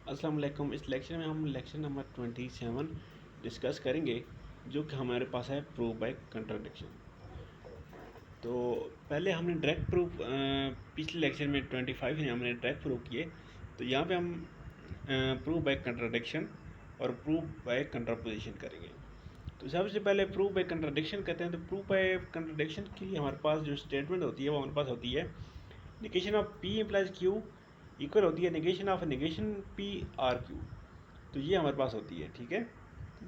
अस्सलाम वालेकुम। इस लेक्चर में हम लेक्चर नंबर 27 डिस्कस करेंगे, जो कि हमारे पास है प्रूफ बाय कंट्राडिक्शन। तो पहले हमने डायरेक्ट प्रूफ पिछले लेक्चर में 25 में हमने डायरेक्ट प्रूफ किए। तो यहाँ पे हम प्रूफ बाय कंट्राडिक्शन और प्रूफ बाय कंट्रापोजिशन करेंगे। तो सबसे पहले प्रूफ बाय कंट्राडिक्शन कहते हैं। तो प्रूफ बाय कंट्राडिक्शन के लिए हमारे पास जो स्टेटमेंट होती है वो हमारे पास होती है negation of P implies Q equal होती है negation of negation P R Q. तो ये हमारे पास होती है, ठीक है।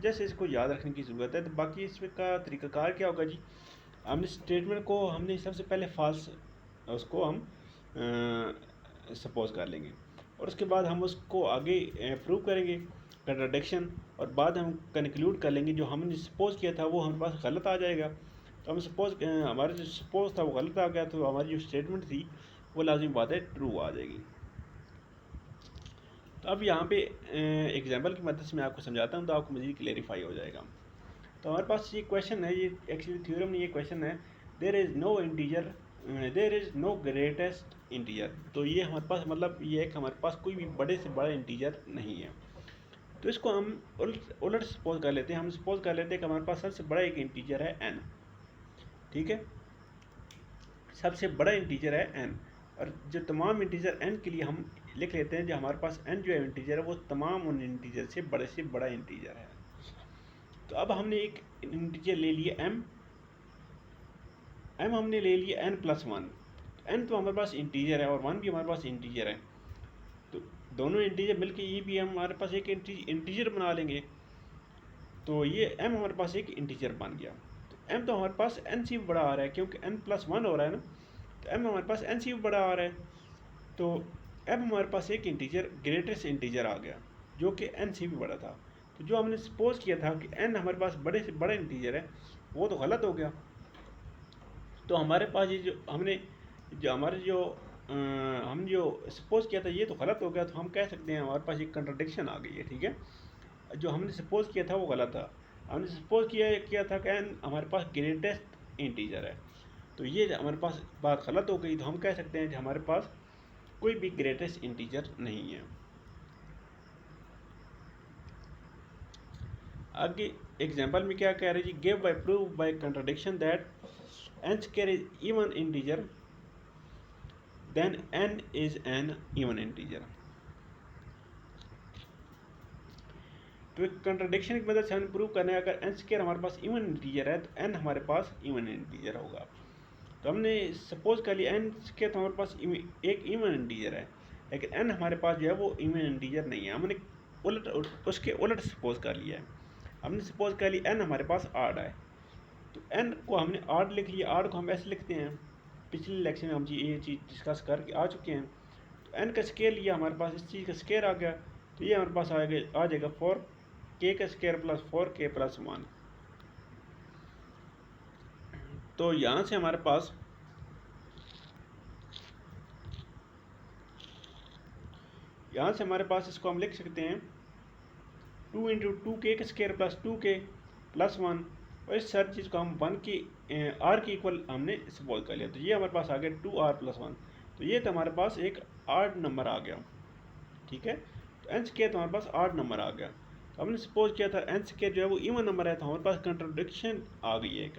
जैसे इसको याद रखने की ज़रूरत है। तो बाकी इसमें का तरीक़ाकार क्या होगा जी, हमने स्टेटमेंट को हमने सबसे पहले फॉल्स उसको हम सपोज कर लेंगे और उसके बाद हम उसको आगे प्रूव करेंगे कंट्राडिक्शन, और बाद हम कंक्लूड कर लेंगे जो हमने सपोज किया था वो हमारे पास गलत आ जाएगा। तो हम सपोज हमारा जो सपोज था वो गलत आ गया, तो हमारी जो स्टेटमेंट थी वो लाजिम बात है ट्रू आ जाएगी। तो अब यहाँ पे एग्जाम्पल की मदद से मैं आपको समझाता हूँ तो आपको मज़ीद क्लेरिफाई हो जाएगा। तो हमारे पास ये क्वेश्चन है, ये एक्चुअली थ्योरम में ये क्वेश्चन है, there is no greatest integer. तो ये हमारे पास मतलब ये है कि हमारे पास कोई भी बड़े से बड़ा इंटीजर नहीं है। तो इसको हम उलट सपोज कर लेते हैं। हम सपोज कर लेते हैं कि हमारे पास सबसे बड़ा एक इंटीजर है n, ठीक है। सबसे बड़ा इंटीजर है n, और जो तमाम इंटीजर n के लिए हम लिख लेते हैं जो हमारे पास n जो है इंटीजर है वो तमाम उन इंटीजर से बड़ा इंटीजर है। तो अब हमने एक इंटीजर ले लिया m हमने ले लिया n+1। n तो हमारे पास इंटीजर है और 1 भी हमारे पास इंटीजर है। तो दोनों इंटीजर मिलके ये भी हम हमारे पास एक इंटीजर बना लेंगे। तो ये m हमारे पास एक इंटीजर बन गया। तो m तो हमारे पास n से भी बड़ा आ रहा है क्योंकि n+1 हो रहा है ना, तो m हमारे पास n से भी बड़ा आ रहा है। तो अब हमारे पास एक इंटीजर ग्रेटेस्ट इंटीजर आ गया जो कि n से भी बड़ा था। तो जो हमने सपोज किया था कि n हमारे पास बड़े से बड़ा इंटीजर है वो तो गलत हो गया। तो हमारे पास ये हम जो सपोज किया था ये तो गलत हो गया। तो हम कह सकते हैं हमारे पास एक कंट्राडिक्शन आ गई है, ठीक है। जो हमने सपोज किया था वो गलत था। हमने सपोज किया था कि n हमारे पास ग्रेटेस्ट इंटीजर है, तो ये हमारे पास बात गलत हो गई। तो हम कह सकते हैं कि हमारे पास कोई भी ग्रेटेस्ट इंटीजर नहीं है। आगे एग्जांपल में क्या कह रहे हैं जी, give by prove by contradiction that n square is even integer then n is an even integer. तो एक कंट्राडिक्शन की मदद से हमें प्रूव करना है अगर n स्क्वायर हमारे पास इवन इंटीजर है तो n हमारे पास इवन इंटीजर होगा। तो हमने सपोज कर लिया n स्क्वायर तो हमारे पास एक इवन इंटीजर है, लेकिन n हमारे पास जो है वो इवन इंटीजर नहीं है। हमने उसके उलट सपोज कर लिया है। हमने सपोज कर लिया n हमारे पास आड है, तो n को हमने आड लिख लिया। आड को हम ऐसे लिखते हैं, पिछले लेक्चर में हम ये चीज़ डिस्कस करके आ चुके हैं। तो n का स्केयर लिया, हमारे पास इस चीज़ का स्केयर आ गया, तो ये हमारे पास आ जाएगा 4k का स्केयर प्लस 4k प्लस 1। तो यहाँ से हमारे पास इसको हम लिख सकते हैं 2 इंटू 2k का स्केयर प्लस 2k प्लस 1, और इस हर चीज़ को हम 1 की r के इक्वल हमने सपोज कर लिया। तो ये हमारे पास आ गया 2r प्लस 1। तो ये तो हमारे पास एक आड नंबर आ गया, ठीक है। तो n स्केयर तो हमारे पास आड नंबर आ गया। तो हमने सपोज किया था n स्केयर जो है वो इवन नंबर है, तो हमारे पास कंट्राडिक्शन आ गई है एक।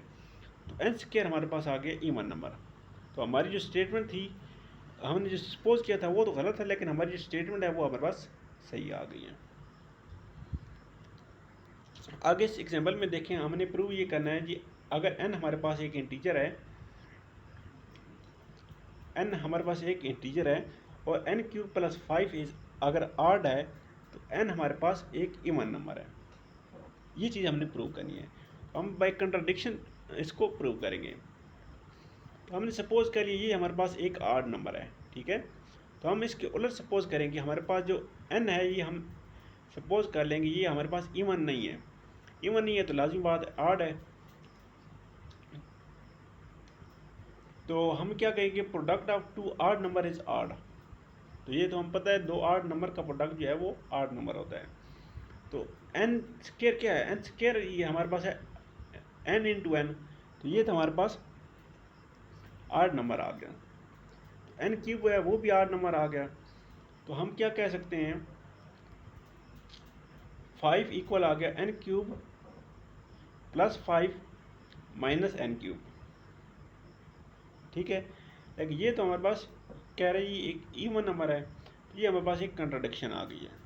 तो n स्केयर हमारे पास आ गया इवन नंबर। तो हमारी जो स्टेटमेंट थी, हमने जो सपोज किया था वो तो गलत है, लेकिन हमारी जो स्टेटमेंट है वो हमारे पास सही आ गई है। आगे इस एग्जांपल में देखें, हमने प्रूव ये करना है जी, अगर n हमारे पास एक इंटीजर है, n हमारे पास एक इंटीजर है और n³ + 5 इज अगर आड है तो n हमारे पास एक इवन नंबर है। ये चीज़ हमने प्रूव करनी है। हम बाय कंट्राडिक्शन इसको प्रूव करेंगे। तो हमने सपोज करिए ये हमारे पास एक आड नंबर है, ठीक है। तो हम इसके उलट सपोज करेंगे, हमारे पास जो n है ये हम सपोज कर लेंगे ये हमारे पास इवन नहीं है। इवन नहीं है तो लाजिम बात आड है। तो हम क्या कहेंगे, product of 2 odd number is odd. तो ये तो हम पता है 2 आड नंबर का प्रोडक्ट जो है वो आड नंबर होता है। तो n स्क्वायर क्या है, n स्क्वायर ये हमारे पास है n इंटू n, तो ये तो हमारे पास आड नंबर आ गया। तो n³ है वो भी आड नंबर आ गया। तो हम क्या कह सकते हैं 5 इक्वल आ गया n cube plus 5 minus n cube, ठीक है। लेकिन ये तो हमारे पास कह रही एक इवन नंबर है, तो ये हमारे पास एक कंट्राडिक्शन आ गई है।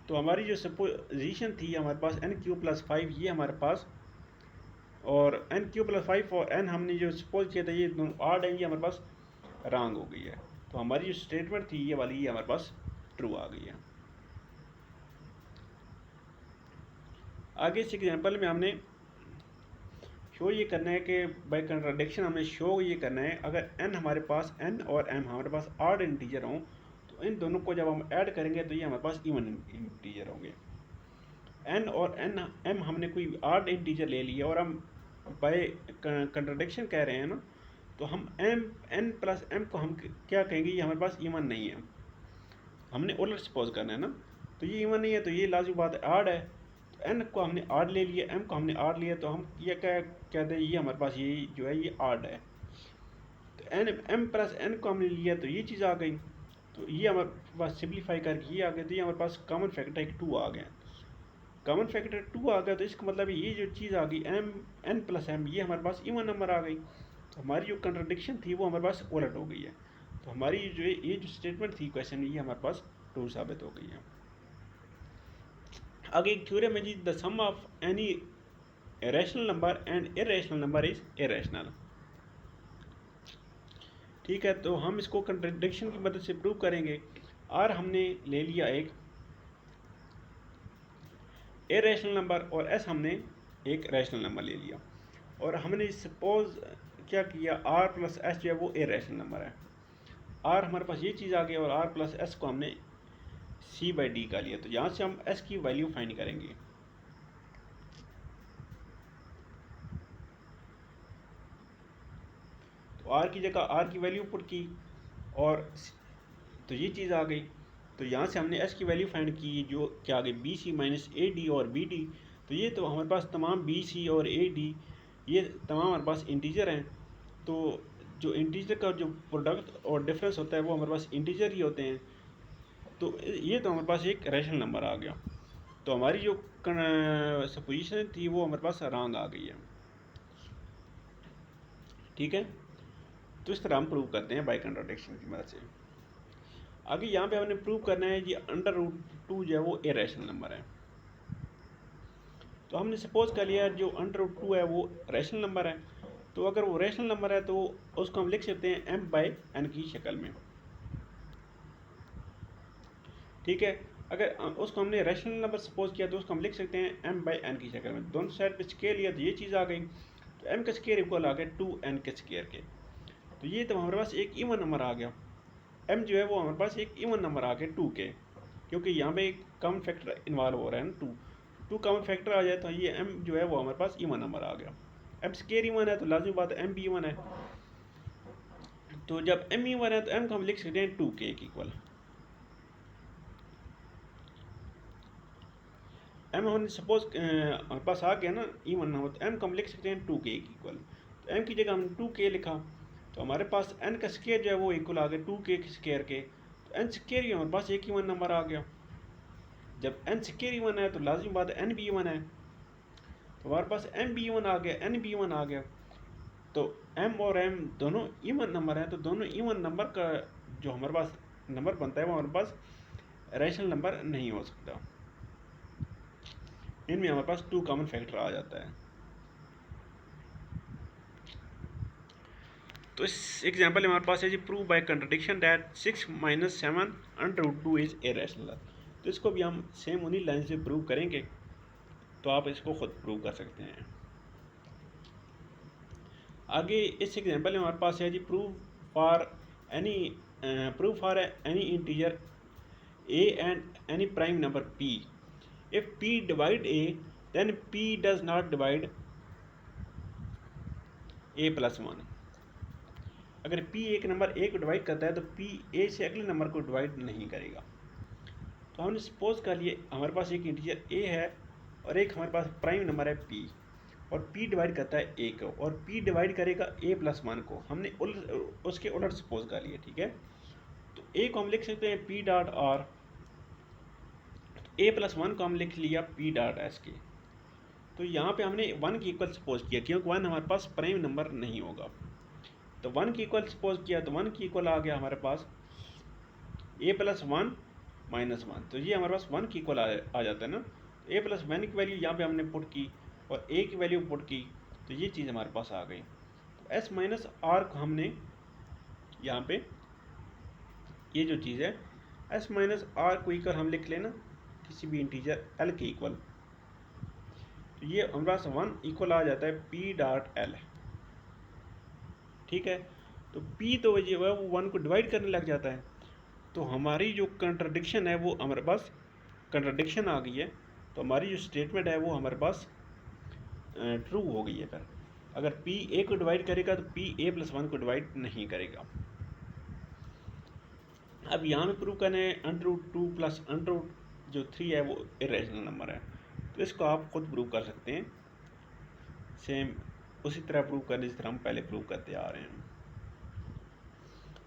तो हमारी जो सपोजिशन थी हमारे पास n क्यूब प्लस 5 ये हमारे पास, और n क्यूब प्लस 5 और n हमने जो सपोज किया था ये दोनों ऑड है, ये हमारे पास रॉन्ग हो गई है। तो हमारी जो स्टेटमेंट थी ये वाली ये हमारे पास ट्रू आ गई है। आगे इस एग्जांपल में हमने शो ये करना है कि बाय कंट्राडिक्शन हमने शो ये करना है, अगर n हमारे पास n और m हमारे पास ऑड इंटीजर हों तो इन दोनों को जब हम ऐड करेंगे तो ये हमारे पास इवन इंटीजर होंगे। n और m हमने कोई ऑड इंटीजर ले लिया और हम बाय कंट्राडिक्शन कह रहे हैं ना, तो हम n प्लस m को हम क्या कहेंगे, ये हमारे पास इवन नहीं है, हमने उलट सपोज करना है ना। तो ये इवन नहीं है तो ये लाजमी बात है ऑड है, तो n को हमने ऑड ले लिया, m को हमने ऑड लिया, तो हम ये क्या कहते हैं, ये हमारे पास ये जो है ये ऑड है। तो m प्लस n को हमने लिया तो ये चीज़ आ गई, तो ये हमारे पास सिंप्लीफाई करके ये आ गया, तो ये हमारे पास कॉमन फैक्टर एक 2 आ गया। कॉमन फैक्टर 2 आ गया तो इसका मतलब ये जो चीज़ आ गई n प्लस m ये हमारे पास इवन नंबर आ गई। तो हमारी जो कंट्राडिक्शन थी वो हमारे पास उलट हो गई है। तो हमारी जो ये जो स्टेटमेंट थी क्वेश्चन ये हमारे पास ट्रू साबित हो गई है। आगे एक थ्योरम है जी, the sum of any rational number and irrational number is irrational, ठीक है। तो हम इसको कंट्राडिक्शन की मदद से प्रूव करेंगे। आर हमने ले लिया एक इरेशनल नंबर और एस हमने एक रैशनल नंबर ले लिया, और हमने सपोज क्या किया आर प्लस एस जो है वो इरेशनल नंबर है। आर हमारे पास ये चीज़ आ गई और आर प्लस एस को हमने सी बाई डी का लिया, तो यहाँ से हम एस की वैल्यू फाइंड करेंगे। तो आर की जगह आर की वैल्यू पुट की और तो ये चीज़ आ गई। तो यहाँ से हमने एस की वैल्यू फाइंड की जो क्या आ गई b c minus a d और बी डी। तो ये तो हमारे पास तमाम बी सी और ए डी ये तमाम हमारे पास इंटीजर हैं। तो जो इंटीजर का जो प्रोडक्ट और डिफरेंस होता है वो हमारे पास इंटीजर ही होते हैं। तो ये तो हमारे पास एक रैशनल नंबर आ गया। तो हमारी जो सपोजिशन थी वो हमारे पास रॉन्ग आ गई है, ठीक है। तो इस तरह हम प्रूव करते हैं बाय कंट्राडिक्शन की मदद से। आगे यहाँ पे हमने प्रूव करना है जी √2 जो है वो इरेशनल नंबर है। तो हमने सपोज कर लिया जो √2 है वो रैशनल नंबर है। तो अगर वो रैशनल नंबर है तो उसको हम लिख सकते हैं m बाई n की शक्ल में, ठीक है। अगर उसको हमने रैशनल नंबर सपोज किया तो उसको हम लिख सकते हैं m बाई n की शक्ल में। दोनों साइड पे स्केयर लिया तो ये चीज़ आ गई, तो m का स्केयर इक्वल आ गया 2n के स्केयर के। तो ये तो हमारे पास एक इवन नंबर आ गया। m जो है वो हमारे पास एक इवन नंबर आ गया 2 के, क्योंकि यहाँ पे एक कॉमन फैक्टर इन्वॉल्व हो रहा है ना, 2 कॉमन फैक्टर आ जाए तो ये m जो है वो हमारे पास इवन नंबर आ गया। m स्केयर इवन है तो लाजमी बात है m भी इवन है। तो जब m इवन है तो m को हम लिख सकते हैं 2 के इक्वल। m हमने सपोज हमारे पास आ गया ना इवन नंबर, तो m को हम लिख सकते हैं 2 के इक्वल। तो m की जगह हमने 2 के लिखा तो हमारे पास n का स्केयर जो है वो इक्वल आ गया 2 के स्केयर के। तो n स्केयर ही हमारे पास एक इवन नंबर आ गया। जब n स्केयर इवन है तो लाजिम बात है n भी इवन है। तो हमारे पास m भी इवन आ गया, n भी इवन आ गया। तो m और m दोनों इवन नंबर हैं, तो दोनों इवन नंबर का जो हमारे पास नंबर बनता है वो हमारे पास रैशनल नंबर नहीं हो सकता। इनमें हमारे पास 2 कॉमन फैक्टर आ जाता है। तो इस एग्जांपल में हमारे पास है जी prove by contradiction that 6 - 7 √2 is irrational. तो इसको भी हम सेम उन्हीं लाइन से प्रूव करेंगे, तो आप इसको खुद प्रूव कर सकते हैं। आगे इस एग्जांपल में हमारे पास है जी prove for any integer a and any prime number p। If p divide a then p does not divide a + 1। अगर p एक नंबर a को डिवाइड करता है तो p a से अगले नंबर को डिवाइड नहीं करेगा। तो हमने सपोज कर लिए हमारे पास एक इंटीजर a है और एक हमारे पास प्राइम नंबर है p, और p डिवाइड करता है a को और p डिवाइड करेगा a + 1 को। हमने उसके उलट सपोज कर लिए, ठीक है। तो a को हम लिख सकते हैं p डॉट r, a+1 को हम लिख लिया p डॉट एस के। तो यहाँ पे हमने 1 की इक्वल सपोज किया, क्योंकि 1 हमारे पास प्राइम नंबर नहीं होगा। तो 1 की इक्वल सपोज किया, तो 1 की इक्वल आ गया हमारे पास a+1 -1। तो ये हमारे पास 1 की इक्वल आ जाता है ना। a+1 की वैल्यू यहाँ पे हमने पुट की और a की वैल्यू पुट की, तो ये चीज़ हमारे पास आ गई। तो s माइनस आर को हमने यहाँ पे ये जो चीज़ है s माइनस आर को इक्वल हम लिख लेना किसी भी इंटीजर l के इक्वल। तो ये हमारे पास 1 इक्वल आ जाता है p डॉट l। ठीक है, तो p तो ये वो 1 को डिवाइड करने लग जाता है। तो हमारी जो कंट्राडिक्शन है वो हमारे पास कंट्राडिक्शन आ गई है। तो हमारी जो स्टेटमेंट है वो हमारे पास ट्रू हो गई है। फिर अगर p a को डिवाइड करेगा तो p a+1 को डिवाइड नहीं करेगा। अब यहाँ में प्रूव करना है √2 प्लस जो 3 है वो इरेशनल नंबर है। तो इसको आप खुद प्रूव कर सकते हैं, सेम उसी तरह प्रूव करने जिस तरह हम पहले प्रूव करते आ रहे हैं।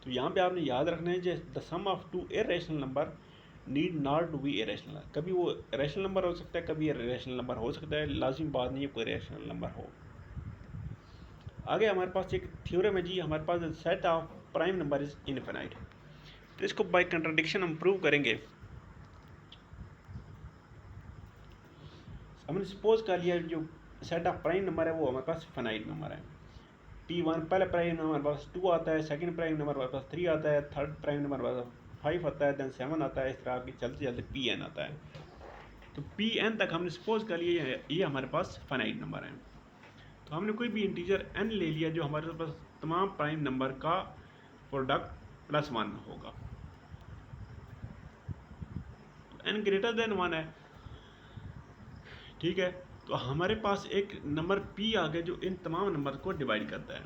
तो यहाँ पे आपने याद रखना है कि the sum of two irrational number need not to be irrational. कभी वो इरेशनल नंबर हो सकता है, कभी इरेशनल नंबर हो सकता है, लाजिम बात नहीं है कोई इरेशनल नंबर हो। आगे हमारे पास एक थ्योरम है जी, हमारे पास set of prime number is infinite. तो इसको बाय कंट्राडिक्शन हम प्रूव करेंगे। हमने सपोज कर लिया जो सेट ऑफ प्राइम नंबर है वो हमारे पास फाइनाइट नंबर है। P1 पहला प्राइम नंबर हमारे पास 2 आता है, सेकंड प्राइम नंबर हमारे पास 3 आता है, थर्ड प्राइम नंबर हमारे पास 5 आता है, देन 7 आता है, इस तरह की चलते चलते Pn आता है। तो Pn तक हमने सपोज कर लिया ये हमारे पास फाइनाइट नंबर है। तो हमने कोई भी इंटीजर n ले लिया जो हमारे पास तमाम प्राइम नंबर का प्रोडक्ट +1 होगा। तो n ग्रेटर देन 1 है, ठीक है। तो हमारे पास एक नंबर p आ गया जो इन तमाम नंबर को डिवाइड करता है,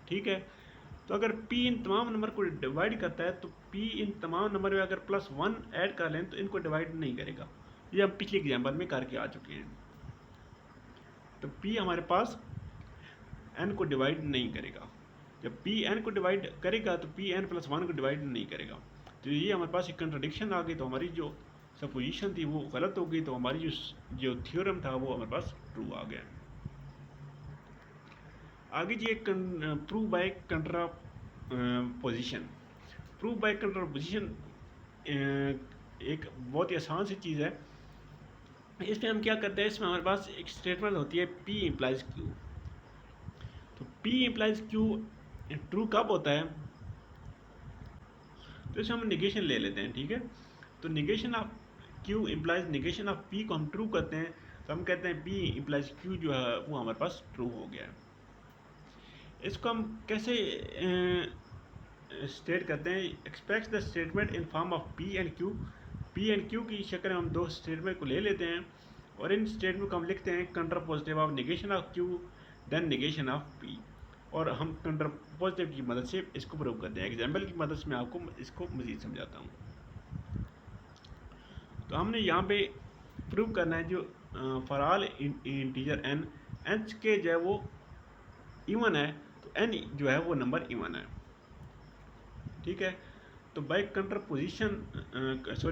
ठीक है। तो अगर p इन तमाम नंबर को डिवाइड करता है तो p इन तमाम नंबर में अगर +1 ऐड कर लें तो इनको डिवाइड नहीं करेगा। ये हम पिछले एग्जाम्पल में करके आ चुके हैं। तो p हमारे पास n को डिवाइड नहीं करेगा। जब p n को डिवाइड करेगा तो p n+1 को डिवाइड नहीं करेगा। तो ये हमारे पास एक कंट्राडिक्शन आ गई। तो हमारी जो सपोजिशन थी वो गलत हो गई। तो हमारी जो थ्योरम था वो हमारे पास ट्रू आ गया। आगे जी एक प्रूव बाय कंट्रापोजिशन। प्रूव बाय कंट्रापोजिशन एक बहुत ही आसान सी चीज़ है। इसमें हम क्या करते हैं, इसमें हमारे पास एक स्टेटमेंट होती है P इम्प्लाइज Q। तो P इम्प्लाइज Q ट्रू कब होता है, तो इसमें हम निगेशन ले लेते हैं, ठीक है। तो negation of Q implies negation of P को हम ट्रू करते हैं, तो हम कहते हैं P इम्प्लाइज Q जो है वो हमारे पास ट्रू हो गया है। इसको हम कैसे स्टेट करते हैं, express the statement in form of P and Q। P and Q की शक्ल में हम दो स्टेटमेंट को ले लेते हैं और इन स्टेटमेंट को हम लिखते हैं contrapositive of negation of Q then negation of P। और हम कंट्रापोजिटिव की मदद से इसको प्रूव करते हैं। एग्जाम्पल की मदद से मैं आपको इसको मज़ीद समझाता हूँ। तो हमने यहाँ पे प्रूव करना है जो फॉर ऑल इंटीजर n के जो है वो इवन है, तो n जो है वो नंबर इवन है, ठीक है। तो by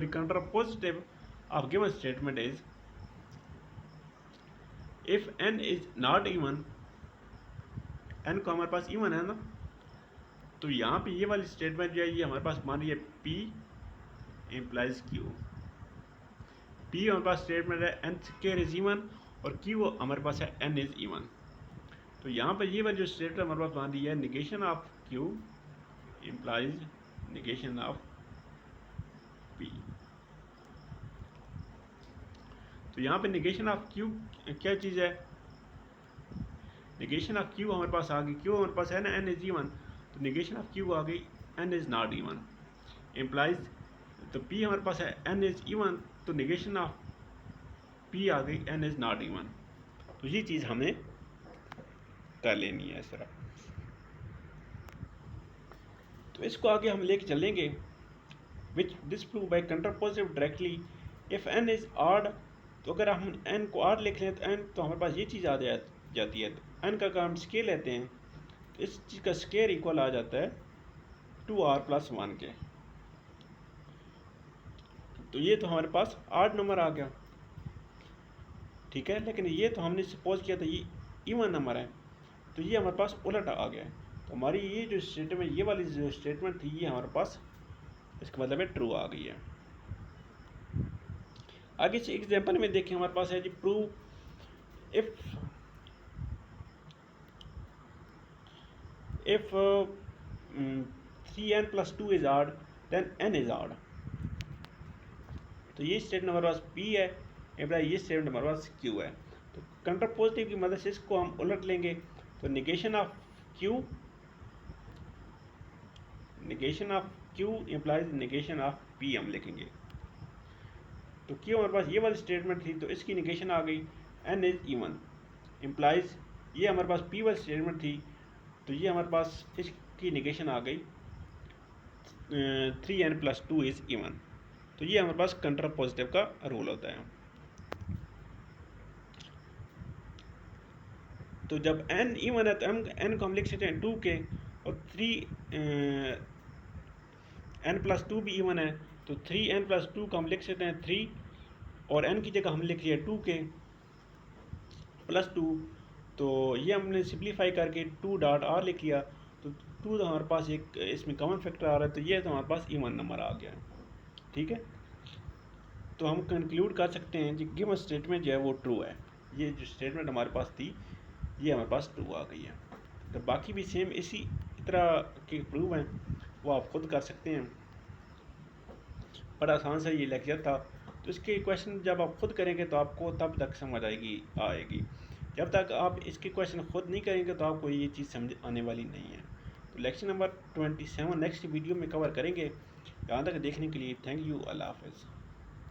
contrapositive of given statement is if n is not even, n को हमारे पास इवन है ना, तो यहाँ पे ये वाली स्टेटमेंट जो है ये हमारे पास मान रही है P इम्प्लाइज Q। P हमारे पास स्टेटमेंट है n स्क्वायर इज इवन और Q हमारे पास है n इज इवन। तो यहाँ पर ये वाली जो स्टेटमेंट हमारे पास मान रही है negation of Q implies negation of P। तो यहाँ पे निगेशन ऑफ Q क्या चीज़ है, निगेशन ऑफ Q हमारे पास आ गई, Q हमारे पास है ना n इज इवन, तो निगेशन ऑफ Q आ गई n is not even implies. तो P हमारे पास है n इज इवन, तो निगेशन ऑफ P आ गई n इज नॉट इवन। तो ये चीज़ हमें कर लेनी है इस तरह। तो इसको आगे हम लेके चलेंगे which disprove by contrapositive directly if n is odd. तो अगर हम n को ऑड लिख लें तो n तो हमारे पास ये चीज़ आ जाती है। तो n का हम स्केयर लेते हैं, तो इस चीज़ का स्केयर इक्वल आ जाता है 2r + 1 के। तो ये तो हमारे पास 8 नंबर आ गया, ठीक है। लेकिन ये तो हमने सपोज किया था ये इवन नंबर है, तो ये हमारे पास उलट आ गया है। तो हमारी ये जो स्टेटमेंट, ये वाली जो स्टेटमेंट थी, ये हमारे पास इसका मतलब है ट्रू आ गई है। आगे से एग्जांपल में देखें, हमारे पास है जी prove if 3n+2 is odd then n is odd. तो ये स्टेटमेंट हमारे पास P है, ये स्टेटमेंट हमारे पास Q है। तो कंट्रापोजिटिव की मदद से इसको हम उलट लेंगे। तो negation of Q implies negation of P हम लिखेंगे। तो Q हमारे पास ये वाली स्टेटमेंट थी, तो इसकी निगेशन आ गई n इज इवन इम्प्लाइज, ये हमारे पास P वाली स्टेटमेंट थी, तो ये हमारे पास इसकी निगेशन आ गई 3n+2 इज इवन। तो ये हमारे पास कंट्रापोजिटिव का रूल होता है। तो जब n इवन है तो n को हम लिख सकते हैं 2 के, और 3n+2 भी इवन है, तो 3n+2 को हम लिख सकते हैं 3, और n की जगह हम लिख लिया 2 के +2। तो ये हमने सिंप्लीफाई करके 2.r लिख लिया, तो 2 तो हमारे पास एक इसमें कॉमन फैक्टर आ रहा है, तो ये तो हमारे पास इवन नंबर आ गया है, ठीक है। तो हम कंक्लूड कर सकते हैं कि गिवन स्टेटमेंट जो है वो ट्रू है। ये जो स्टेटमेंट हमारे पास थी, ये हमारे पास ट्रू आ गई है। तो बाकी भी सेम इसी तरह के प्रूव हैं, वो आप खुद कर सकते हैं। बड़ा आसान सा ये लेक्चर था, तो इसके क्वेश्चन जब आप खुद करेंगे तो आपको तब तक समझ आएगी। जब तक आप इसके क्वेश्चन खुद नहीं करेंगे तो आपको ये चीज़ समझ आने वाली नहीं है। तो लेक्चर नंबर 27 नेक्स्ट वीडियो में कवर करेंगे। यहाँ तक देखने के लिए थैंक यू। अल्लाह हाफ़िज़।